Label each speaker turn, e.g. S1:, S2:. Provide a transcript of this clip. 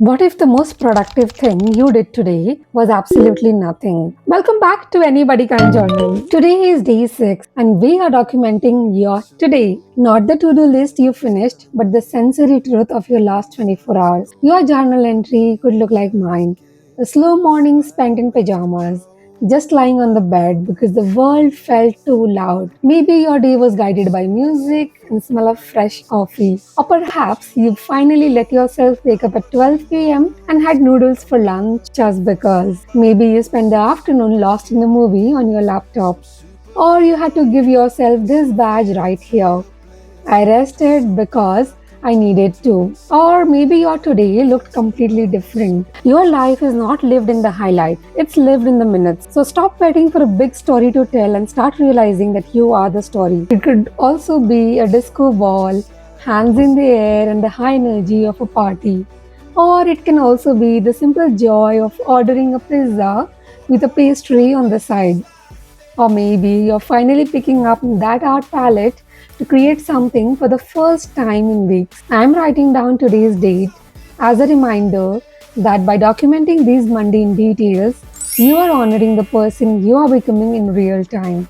S1: What if the most productive thing you did today was absolutely nothing? Welcome back to Anybody Can Journal. Today is day 6 and we are documenting your today. Not the to-do list you finished, but the sensory truth of your last 24 hours. Your journal entry could look like mine. A slow morning spent in pajamas, just lying on the bed because the world felt too loud. Maybe your day was guided by music and smell of fresh coffee. Or perhaps you finally let yourself wake up at 12 p.m. and had noodles for lunch just because. Maybe you spent the afternoon lost in a movie on your laptop. Or you had to give yourself this badge right here. I rested because I needed to. Or maybe your today looked completely different. Your life is not lived in the highlight, it's lived in the minutes. So stop waiting for a big story to tell and start realizing that you are the story. It could also be a disco ball, hands in the air, and the high energy of a party. Or it can also be the simple joy of ordering a pizza with a pastry on the side. Or maybe you're finally picking up that art palette to create something for the first time in weeks. I'm writing down today's date as a reminder that by documenting these mundane details, you are honoring the person you are becoming in real time.